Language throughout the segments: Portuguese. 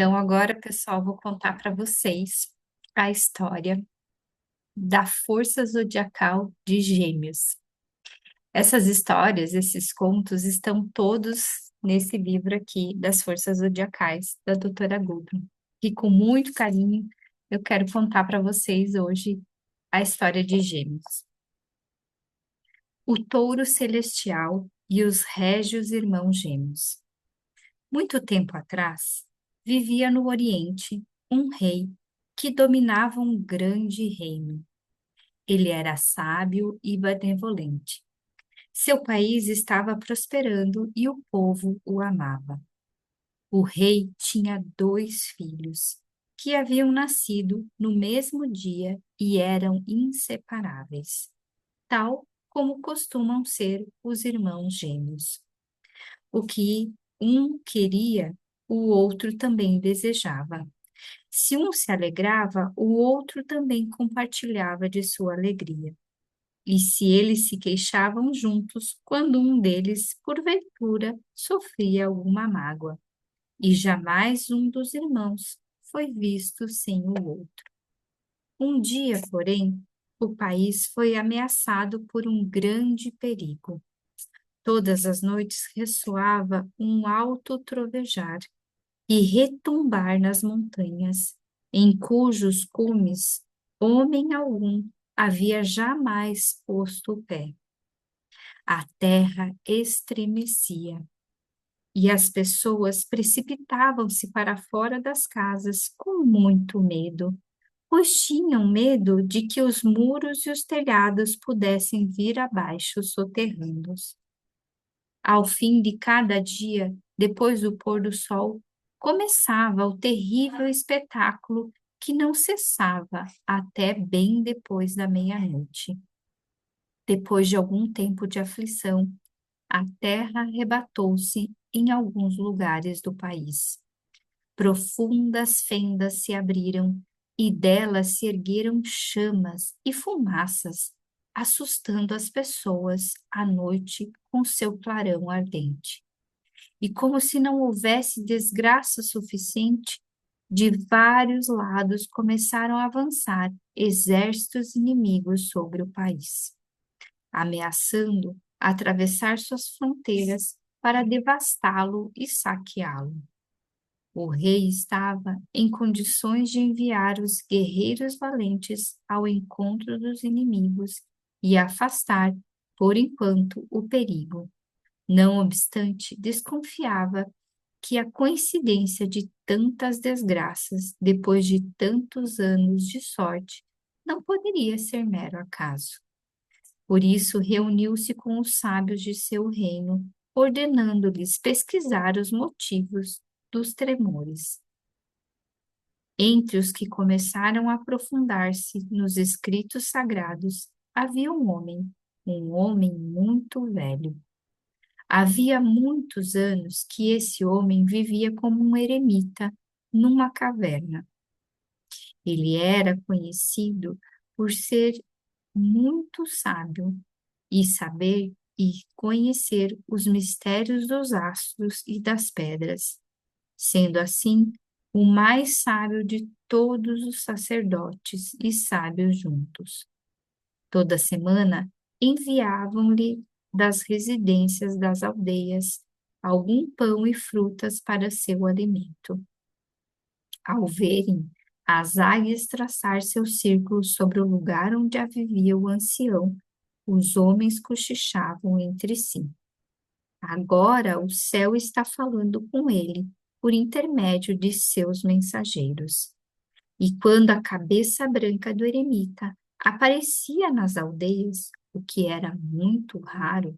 Então, agora, pessoal, vou contar para vocês a história da força zodiacal de Gêmeos. Essas histórias, esses contos estão todos nesse livro aqui das forças zodiacais da doutora Goodman. E com muito carinho, eu quero contar para vocês hoje a história de Gêmeos. O touro celestial e os régios irmãos gêmeos. Muito tempo atrás, vivia no Oriente um rei que dominava um grande reino. Ele era sábio e benevolente. Seu país estava prosperando e o povo o amava. O rei tinha 2 filhos, que haviam nascido no mesmo dia e eram inseparáveis, tal como costumam ser os irmãos gêmeos. O que um queria, o outro também desejava. Se um se alegrava, o outro também compartilhava de sua alegria. E se eles se queixavam juntos, quando um deles, porventura, sofria alguma mágoa, e jamais um dos irmãos foi visto sem o outro. Um dia, porém, o país foi ameaçado por um grande perigo. Todas as noites ressoava um alto trovejar e retumbar nas montanhas, em cujos cumes homem algum havia jamais posto o pé. A terra estremecia e as pessoas precipitavam-se para fora das casas com muito medo, pois tinham medo de que os muros e os telhados pudessem vir abaixo soterrando-os. Ao fim de cada dia, depois do pôr do sol, começava o terrível espetáculo que não cessava até bem depois da meia-noite. Depois de algum tempo de aflição, a terra arrebatou-se em alguns lugares do país. Profundas fendas se abriram e delas se ergueram chamas e fumaças, assustando as pessoas à noite com seu clarão ardente. E como se não houvesse desgraça suficiente, de vários lados começaram a avançar exércitos inimigos sobre o país, ameaçando atravessar suas fronteiras para devastá-lo e saqueá-lo. O rei estava em condições de enviar os guerreiros valentes ao encontro dos inimigos e afastar, por enquanto, o perigo. Não obstante, desconfiava que a coincidência de tantas desgraças, depois de tantos anos de sorte, não poderia ser mero acaso. Por isso, reuniu-se com os sábios de seu reino, ordenando-lhes pesquisar os motivos dos tremores. Entre os que começaram a aprofundar-se nos escritos sagrados, havia um homem muito velho. Havia muitos anos que esse homem vivia como um eremita numa caverna. Ele era conhecido por ser muito sábio e saber e conhecer os mistérios dos astros e das pedras, sendo assim o mais sábio de todos os sacerdotes e sábios juntos. Toda semana enviavam-lhe das residências das aldeias algum pão e frutas para seu alimento. Ao verem as águias traçar seu círculo sobre o lugar onde vivia o ancião, os homens cochichavam entre si. Agora o céu está falando com ele, por intermédio de seus mensageiros. E quando a cabeça branca do eremita aparecia nas aldeias, o que era muito raro,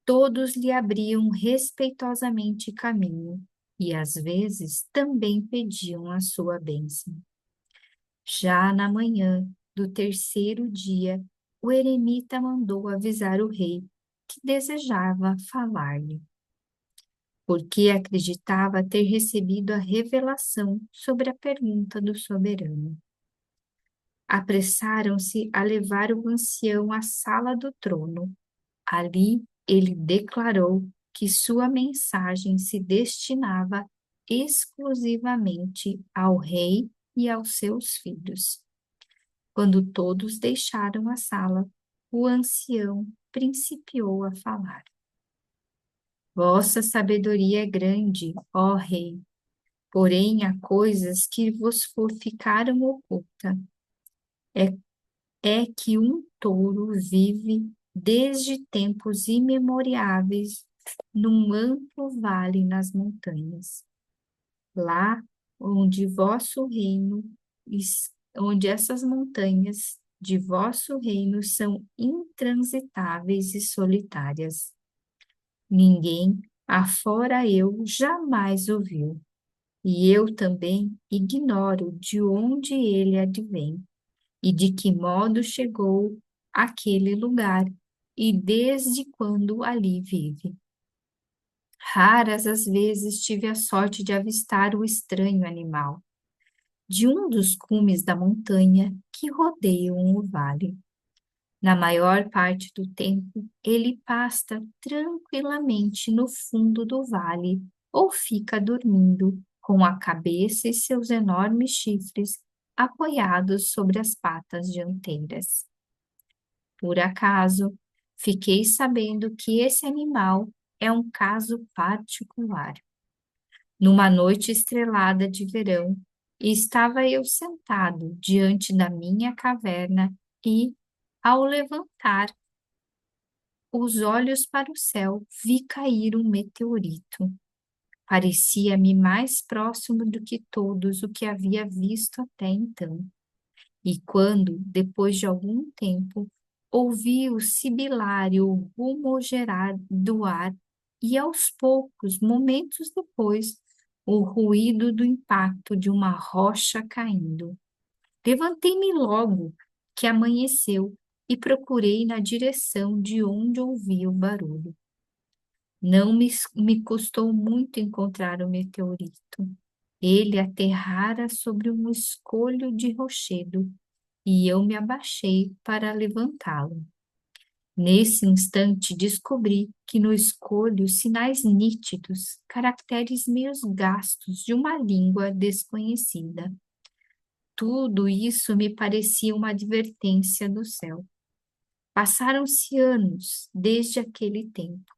todos lhe abriam respeitosamente caminho e às vezes também pediam a sua bênção. Já na manhã do terceiro dia, o eremita mandou avisar o rei que desejava falar-lhe, porque acreditava ter recebido a revelação sobre a pergunta do soberano. Apressaram-se a levar o ancião à sala do trono. Ali ele declarou que sua mensagem se destinava exclusivamente ao rei e aos seus filhos. Quando todos deixaram a sala, o ancião principiou a falar. Vossa sabedoria é grande, ó rei, porém há coisas que ficaram ocultas. É, é que um touro vive desde tempos imemoriáveis num amplo vale nas montanhas. Lá onde vosso reino, onde essas montanhas de vosso reino são intransitáveis e solitárias. Ninguém, afora eu, jamais o viu, e eu também ignoro de onde ele advém e de que modo chegou àquele lugar e desde quando ali vive. Raras as vezes tive a sorte de avistar o estranho animal de um dos cumes da montanha que rodeiam o vale. Na maior parte do tempo, ele pasta tranquilamente no fundo do vale ou fica dormindo com a cabeça e seus enormes chifres apoiados sobre as patas dianteiras. Por acaso, fiquei sabendo que esse animal é um caso particular. Numa noite estrelada de verão, estava eu sentado diante da minha caverna e, ao levantar os olhos para o céu, vi cair um meteorito. Parecia-me mais próximo do que todos o que havia visto até então. E quando, depois de algum tempo, ouvi o sibilar e o rumorejar do ar, e aos poucos, momentos depois, o ruído do impacto de uma rocha caindo. Levantei-me logo que amanheceu e procurei na direção de onde ouvi o barulho. Não me custou muito encontrar o meteorito. Ele aterrara sobre um escolho de rochedo e eu me abaixei para levantá-lo. Nesse instante descobri que no escolho sinais nítidos, caracteres meio gastos de uma língua desconhecida. Tudo isso me parecia uma advertência do céu. Passaram-se anos desde aquele tempo.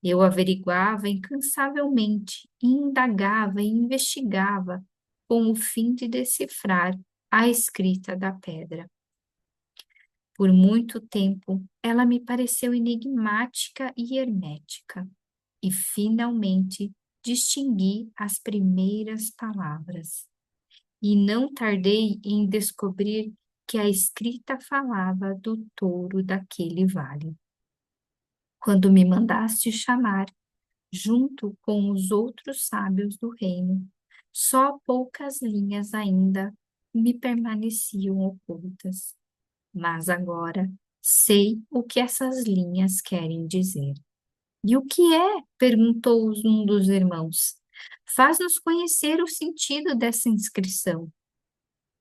Eu averiguava incansavelmente, indagava e investigava com o fim de decifrar a escrita da pedra. Por muito tempo, ela me pareceu enigmática e hermética, e finalmente distingui as primeiras palavras. E não tardei em descobrir que a escrita falava do touro daquele vale. Quando me mandaste chamar, junto com os outros sábios do reino, só poucas linhas ainda me permaneciam ocultas. Mas agora sei o que essas linhas querem dizer. E o que é? Perguntou um dos irmãos. Faz-nos conhecer o sentido dessa inscrição.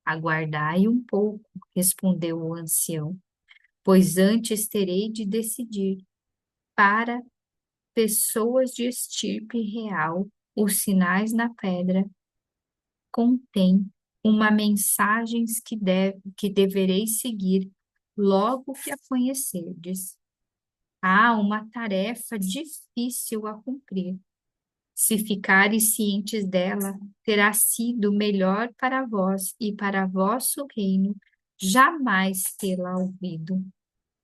Aguardai um pouco, respondeu o ancião, pois antes terei de decidir. Para pessoas de estirpe real, os sinais na pedra contêm uma mensagem que devereis seguir logo que a conhecerdes. Há uma tarefa difícil a cumprir. Se ficares cientes dela, terá sido melhor para vós e para vosso reino jamais tê-la ouvido.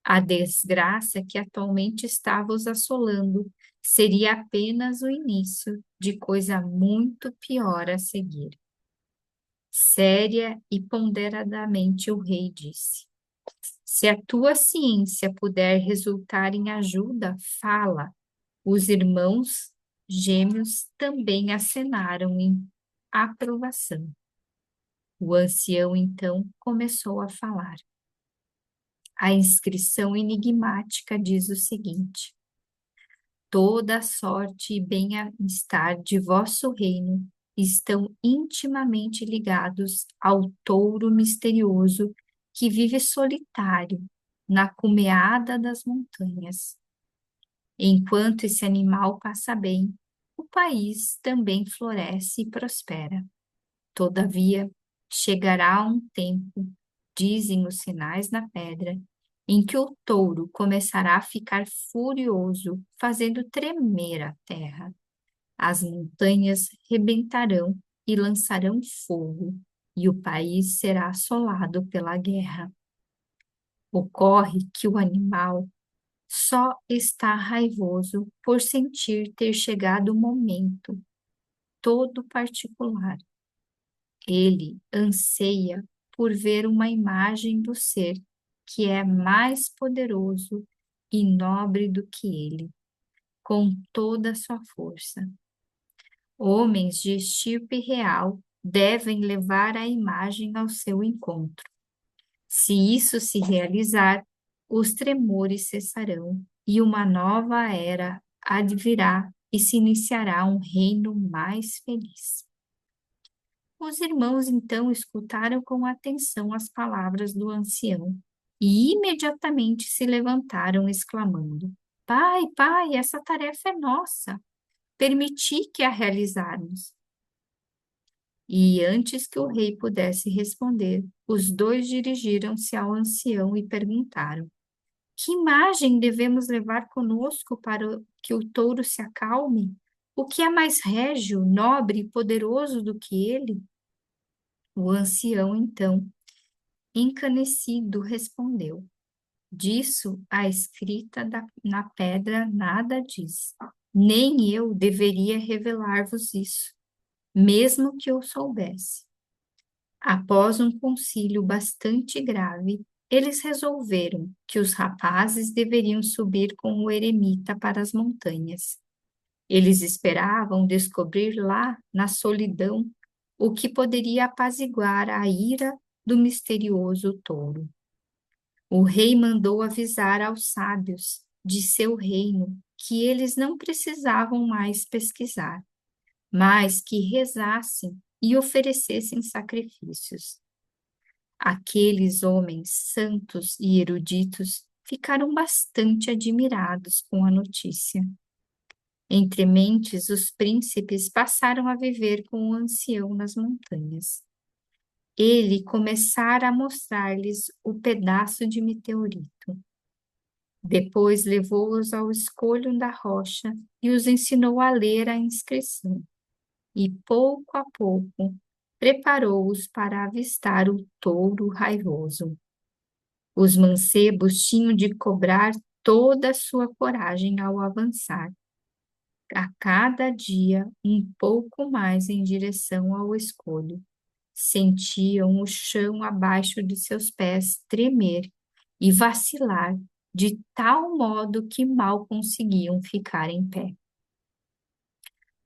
A desgraça que atualmente está vos assolando seria apenas o início de coisa muito pior a seguir. Séria e ponderadamente o rei disse: Se a tua ciência puder resultar em ajuda, fala. Os irmãos gêmeos também acenaram em aprovação. O ancião então começou a falar. A inscrição enigmática diz o seguinte: Toda a sorte e bem-estar de vosso reino estão intimamente ligados ao touro misterioso que vive solitário na cumeada das montanhas. Enquanto esse animal passa bem, o país também floresce e prospera. Todavia, chegará um tempo, dizem os sinais na pedra, em que o touro começará a ficar furioso, fazendo tremer a terra. As montanhas rebentarão e lançarão fogo, e o país será assolado pela guerra. Ocorre que o animal só está raivoso por sentir ter chegado o momento todo particular. Ele anseia por ver uma imagem do ser que é mais poderoso e nobre do que ele, com toda a sua força. Homens de estirpe real devem levar a imagem ao seu encontro. Se isso se realizar, os tremores cessarão e uma nova era advirá e se iniciará um reino mais feliz. Os irmãos então escutaram com atenção as palavras do ancião e imediatamente se levantaram, exclamando: Pai, pai, essa tarefa é nossa. Permiti que a realizarmos. E antes que o rei pudesse responder, os dois dirigiram-se ao ancião e perguntaram: Que imagem devemos levar conosco para que o touro se acalme? O que é mais régio, nobre e poderoso do que ele? O ancião, então, encanecido, respondeu: Disso a escrita na pedra nada diz. Nem eu deveria revelar-vos isso, mesmo que eu soubesse. Após um concílio bastante grave, eles resolveram que os rapazes deveriam subir com o eremita para as montanhas. Eles esperavam descobrir lá, na solidão, o que poderia apaziguar a ira do misterioso touro. O rei mandou avisar aos sábios de seu reino que eles não precisavam mais pesquisar, mas que rezassem e oferecessem sacrifícios. Aqueles homens santos e eruditos ficaram bastante admirados com a notícia. Entre mentes, os príncipes passaram a viver com o ancião nas montanhas. Ele começara a mostrar-lhes o pedaço de meteorito. Depois levou-os ao escolho da rocha e os ensinou a ler a inscrição. E pouco a pouco preparou-os para avistar o touro raivoso. Os mancebos tinham de cobrar toda a sua coragem ao avançar, a cada dia um pouco mais em direção ao escolho. Sentiam o chão abaixo de seus pés tremer e vacilar de tal modo que mal conseguiam ficar em pé.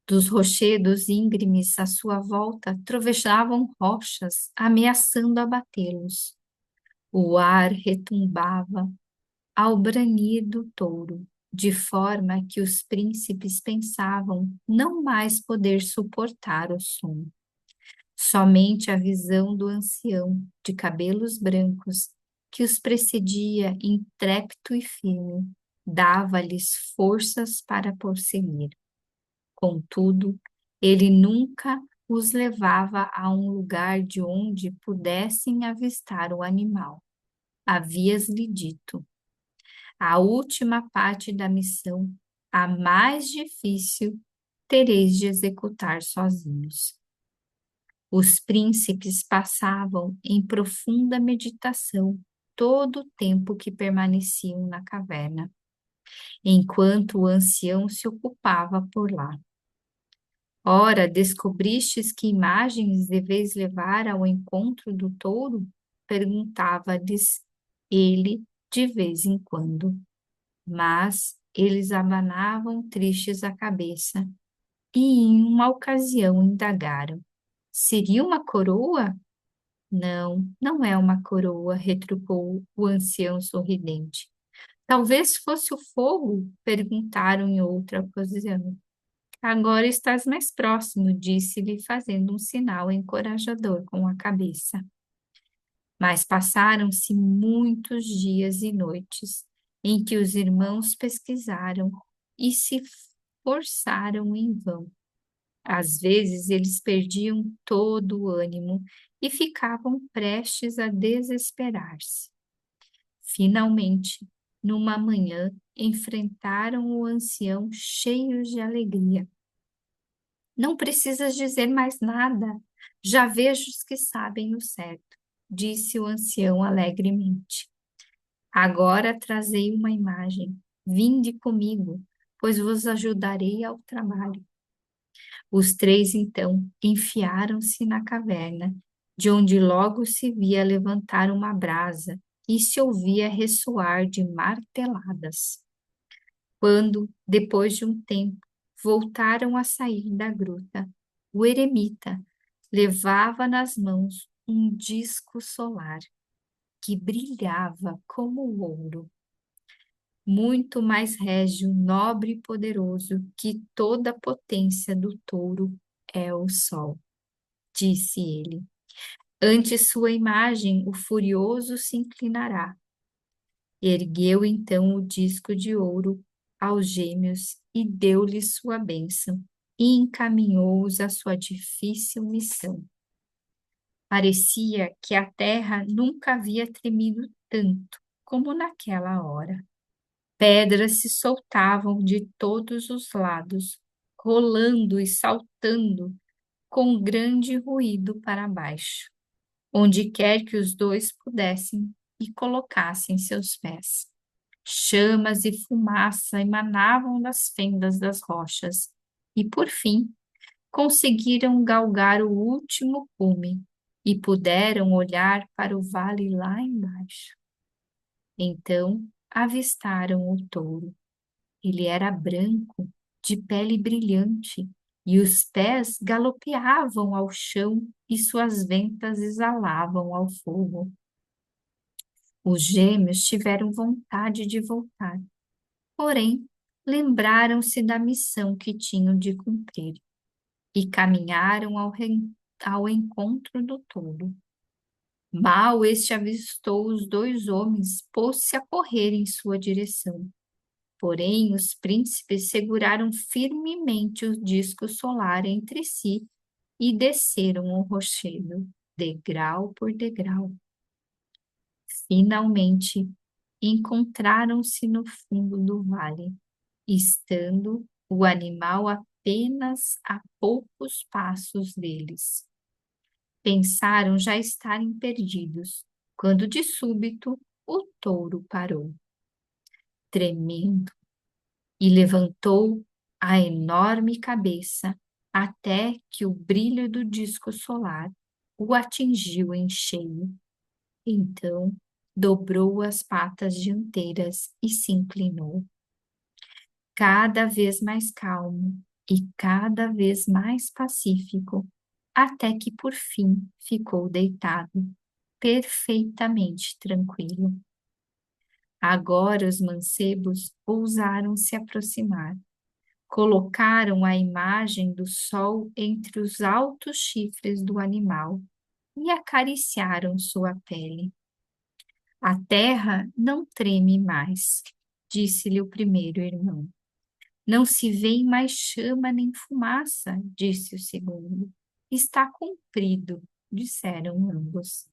Dos rochedos íngremes à sua volta trovejavam rochas, ameaçando abatê-los. O ar retumbava ao branir do touro, de forma que os príncipes pensavam não mais poder suportar o som. Somente a visão do ancião, de cabelos brancos, que os precedia intrépido e firme, dava-lhes forças para prosseguir. Contudo, ele nunca os levava a um lugar de onde pudessem avistar o animal. Havias-lhe dito: a última parte da missão, a mais difícil, tereis de executar sozinhos. Os príncipes passavam em profunda meditação todo o tempo que permaneciam na caverna, enquanto o ancião se ocupava por lá. Ora, descobristes que imagens deveis levar ao encontro do touro? Perguntava-lhes ele de vez em quando. Mas eles abanavam tristes a cabeça e em uma ocasião indagaram: Seria uma coroa? Não, não é uma coroa, retrucou o ancião sorridente. Talvez fosse o fogo? Perguntaram em outra ocasião. Agora estás mais próximo, disse-lhe, fazendo um sinal encorajador com a cabeça. Mas passaram-se muitos dias e noites em que os irmãos pesquisaram e se forçaram em vão. Às vezes eles perdiam todo o ânimo e ficavam prestes a desesperar-se. Finalmente, numa manhã, enfrentaram o ancião cheios de alegria. Não precisas dizer mais nada, já vejo os que sabem o certo, disse o ancião alegremente. Agora trazei uma imagem. Vinde comigo, pois vos ajudarei ao trabalho. Os três, então, enfiaram-se na caverna, de onde logo se via levantar uma brasa e se ouvia ressoar de marteladas. Quando, depois de um tempo, voltaram a sair da gruta, o eremita levava nas mãos um disco solar que brilhava como o ouro, muito mais régio, nobre e poderoso que toda a potência do touro é o sol, disse ele. Ante sua imagem, o furioso se inclinará. Ergueu então o disco de ouro aos gêmeos e deu-lhes sua bênção e encaminhou-os à sua difícil missão. Parecia que a terra nunca havia tremido tanto como naquela hora. Pedras se soltavam de todos os lados, rolando e saltando com grande ruído para baixo, onde quer que os dois pudessem e colocassem seus pés. Chamas e fumaça emanavam das fendas das rochas e, por fim, conseguiram galgar o último cume e puderam olhar para o vale lá embaixo. Então avistaram o touro. Ele era branco, de pele brilhante, e os pés galopeavam ao chão e suas ventas exalavam ao fogo. Os gêmeos tiveram vontade de voltar, porém lembraram-se da missão que tinham de cumprir e caminharam ao encontro do touro. Mal este avistou os dois homens, pôs-se a correr em sua direção. Porém, os príncipes seguraram firmemente o disco solar entre si e desceram o rochedo, degrau por degrau. Finalmente, encontraram-se no fundo do vale, estando o animal apenas a poucos passos deles. Pensaram já estarem perdidos, quando de súbito o touro parou. Tremendo, e levantou a enorme cabeça até que o brilho do disco solar o atingiu em cheio. Então, dobrou as patas dianteiras e se inclinou. Cada vez mais calmo e cada vez mais pacífico, até que por fim ficou deitado, perfeitamente tranquilo. Agora os mancebos ousaram se aproximar. Colocaram a imagem do sol entre os altos chifres do animal e acariciaram sua pele. A terra não treme mais, disse-lhe o primeiro irmão. Não se vê mais chama nem fumaça, disse o segundo. Está cumprido, disseram ambos.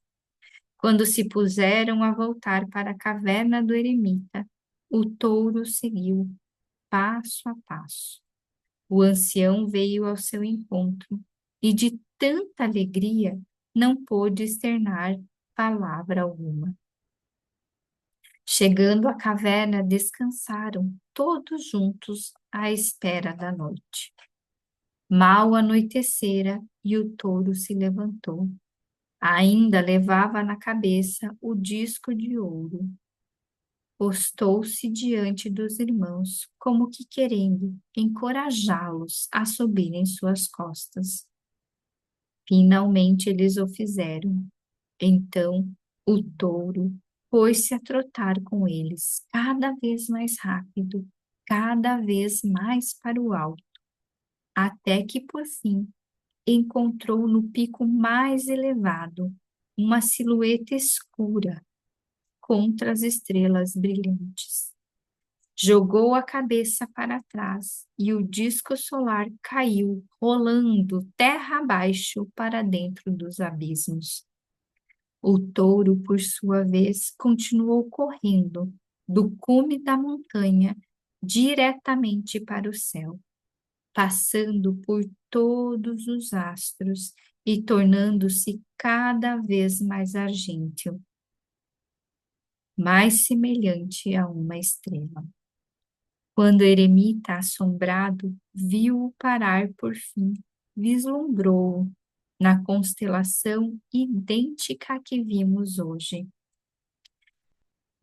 Quando se puseram a voltar para a caverna do eremita, o touro seguiu, passo a passo. O ancião veio ao seu encontro e, de tanta alegria, não pôde externar palavra alguma. Chegando à caverna, descansaram, todos juntos, à espera da noite. Mal anoitecera e o touro se levantou. Ainda levava na cabeça o disco de ouro. Postou-se diante dos irmãos, como que querendo encorajá-los a subirem suas costas. Finalmente eles o fizeram. Então o touro pôs-se a trotar com eles, cada vez mais rápido, cada vez mais para o alto, até que por fim encontrou no pico mais elevado uma silhueta escura contra as estrelas brilhantes. Jogou a cabeça para trás e o disco solar caiu, rolando terra abaixo para dentro dos abismos. O touro, por sua vez, continuou correndo do cume da montanha diretamente para o céu, passando por todos os astros e tornando-se cada vez mais argênteo, mais semelhante a uma estrela. Quando o eremita, assombrado, viu-o parar por fim, vislumbrou-o na constelação idêntica à que vimos hoje.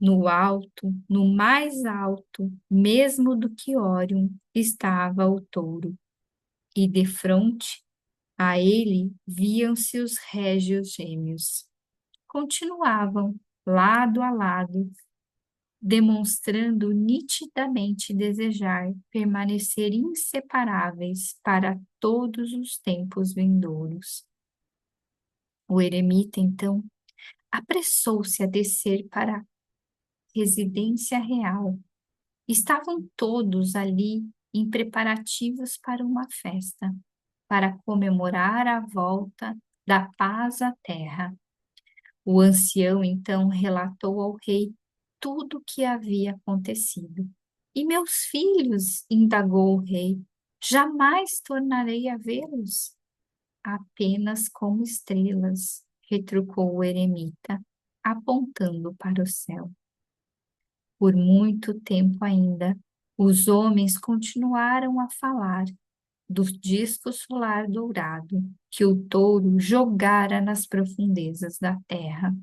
No alto, no mais alto, mesmo do que Órion, estava o touro, e defronte a ele viam-se os régios gêmeos. Continuavam, lado a lado, demonstrando nitidamente desejar permanecer inseparáveis para todos os tempos vindouros. O eremita, então, apressou-se a descer para a residência real. Estavam todos ali em preparativos para uma festa, para comemorar a volta da paz à terra. O ancião então relatou ao rei tudo o que havia acontecido. E meus filhos, indagou o rei, jamais tornarei a vê-los? Apenas como estrelas, retrucou o eremita, apontando para o céu. Por muito tempo ainda, os homens continuaram a falar do disco solar dourado que o touro jogara nas profundezas da terra.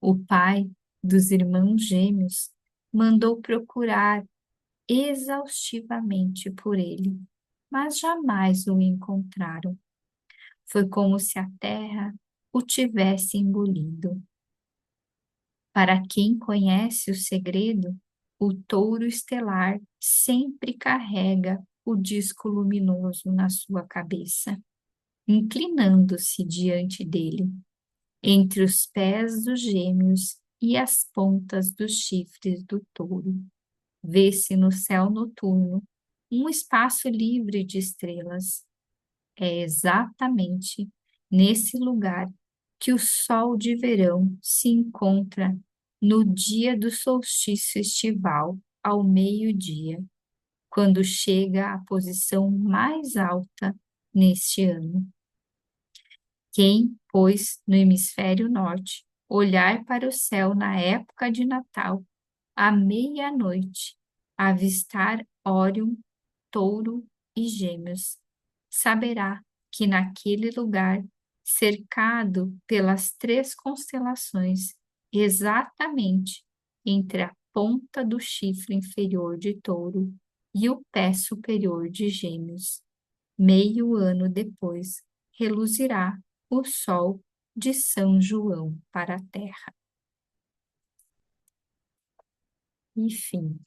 O pai dos irmãos gêmeos mandou procurar exaustivamente por ele, mas jamais o encontraram. Foi como se a terra o tivesse engolido. Para quem conhece o segredo, o touro estelar sempre carrega o disco luminoso na sua cabeça, inclinando-se diante dele, entre os pés dos gêmeos e as pontas dos chifres do touro. Vê-se no céu noturno um espaço livre de estrelas. É exatamente nesse lugar que o sol de verão se encontra no dia do solstício estival, ao meio-dia, quando chega à posição mais alta neste ano. Quem, pois, no hemisfério norte, olhar para o céu na época de Natal, à meia-noite, avistar Órion, Touro e Gêmeos, saberá que naquele lugar, cercado pelas três constelações, exatamente entre a ponta do chifre inferior de Touro e o pé superior de Gêmeos, meio ano depois, reluzirá o sol de São João para a terra. Enfim.